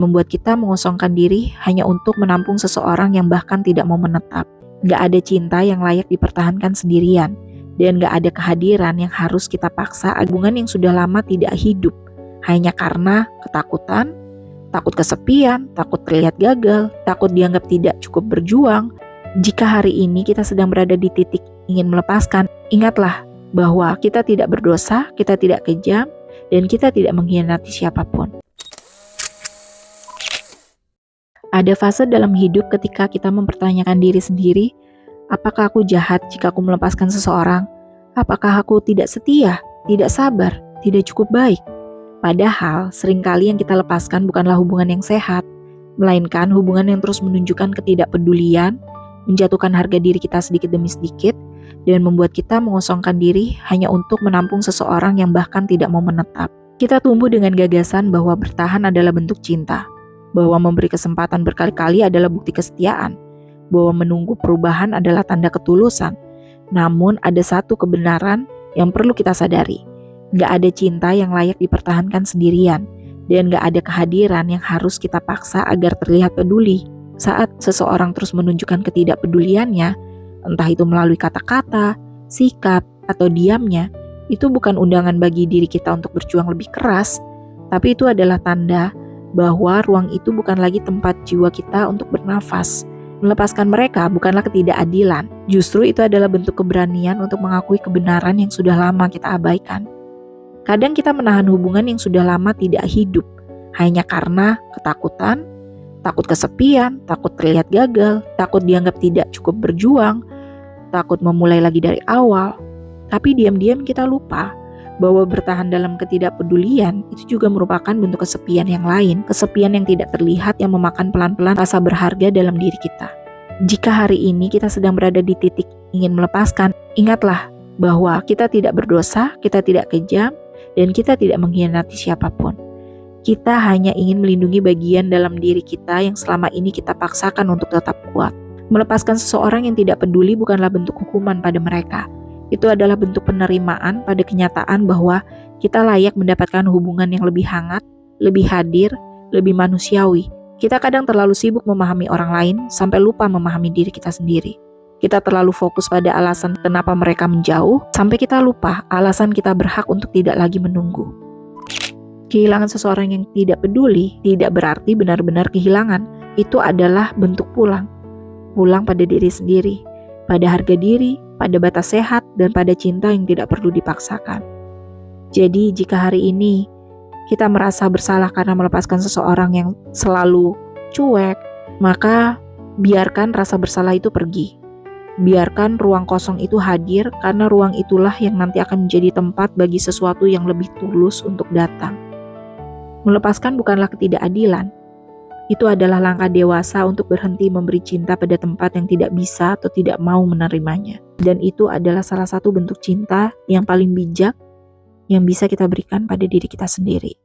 membuat kita mengosongkan diri hanya untuk menampung seseorang yang bahkan tidak mau menetap. Gak ada cinta yang layak dipertahankan sendirian, dan gak ada kehadiran yang harus kita paksa hubungan yang sudah lama tidak hidup, hanya karena ketakutan, takut kesepian, takut terlihat gagal, takut dianggap tidak cukup berjuang. Jika hari ini kita sedang berada di titik ingin melepaskan, ingatlah bahwa kita tidak berdosa, kita tidak kejam, dan kita tidak mengkhianati siapapun. Ada fase dalam hidup ketika kita mempertanyakan diri sendiri, apakah aku jahat jika aku melepaskan seseorang? Apakah aku tidak setia, tidak sabar, tidak cukup baik? Padahal seringkali yang kita lepaskan bukanlah hubungan yang sehat, melainkan hubungan yang terus menunjukkan ketidakpedulian, menjatuhkan harga diri kita sedikit demi sedikit, dan membuat kita mengosongkan diri hanya untuk menampung seseorang yang bahkan tidak mau menetap. Kita tumbuh dengan gagasan bahwa bertahan adalah bentuk cinta, bahwa memberi kesempatan berkali-kali adalah bukti kesetiaan, bahwa menunggu perubahan adalah tanda ketulusan. Namun ada satu kebenaran yang perlu kita sadari, gak ada cinta yang layak dipertahankan sendirian, dan gak ada kehadiran yang harus kita paksa agar terlihat peduli. Saat seseorang terus menunjukkan ketidakpeduliannya, entah itu melalui kata-kata, sikap, atau diamnya, itu bukan undangan bagi diri kita untuk berjuang lebih keras, tapi itu adalah tanda bahwa ruang itu bukan lagi tempat jiwa kita untuk bernafas. Melepaskan mereka bukanlah ketidakadilan, justru itu adalah bentuk keberanian untuk mengakui kebenaran yang sudah lama kita abaikan. Kadang kita menahan hubungan yang sudah lama tidak hidup, hanya karena ketakutan, takut kesepian, takut terlihat gagal, takut dianggap tidak cukup berjuang, takut memulai lagi dari awal. Tapi diam-diam kita lupa bahwa bertahan dalam ketidakpedulian itu juga merupakan bentuk kesepian yang lain, kesepian yang tidak terlihat yang memakan pelan-pelan rasa berharga dalam diri kita. Jika hari ini kita sedang berada di titik ingin melepaskan, ingatlah bahwa kita tidak berdosa, kita tidak kejam, dan kita tidak mengkhianati siapapun. Kita hanya ingin melindungi bagian dalam diri kita yang selama ini kita paksakan untuk tetap kuat. Melepaskan seseorang yang tidak peduli bukanlah bentuk hukuman pada mereka. Itu adalah bentuk penerimaan pada kenyataan bahwa kita layak mendapatkan hubungan yang lebih hangat, lebih hadir, lebih manusiawi. Kita kadang terlalu sibuk memahami orang lain sampai lupa memahami diri kita sendiri. Kita terlalu fokus pada alasan kenapa mereka menjauh, sampai kita lupa alasan kita berhak untuk tidak lagi menunggu. Kehilangan seseorang yang tidak peduli tidak berarti benar-benar kehilangan. Itu adalah bentuk pulang. Pulang pada diri sendiri, pada harga diri, pada batas sehat, dan pada cinta yang tidak perlu dipaksakan. Jadi jika hari ini kita merasa bersalah karena melepaskan seseorang yang selalu cuek, maka biarkan rasa bersalah itu pergi. Biarkan ruang kosong itu hadir, karena ruang itulah yang nanti akan menjadi tempat bagi sesuatu yang lebih tulus untuk datang. Melepaskan bukanlah ketidakadilan. Itu adalah langkah dewasa untuk berhenti memberi cinta pada tempat yang tidak bisa atau tidak mau menerimanya. Dan itu adalah salah satu bentuk cinta yang paling bijak yang bisa kita berikan pada diri kita sendiri.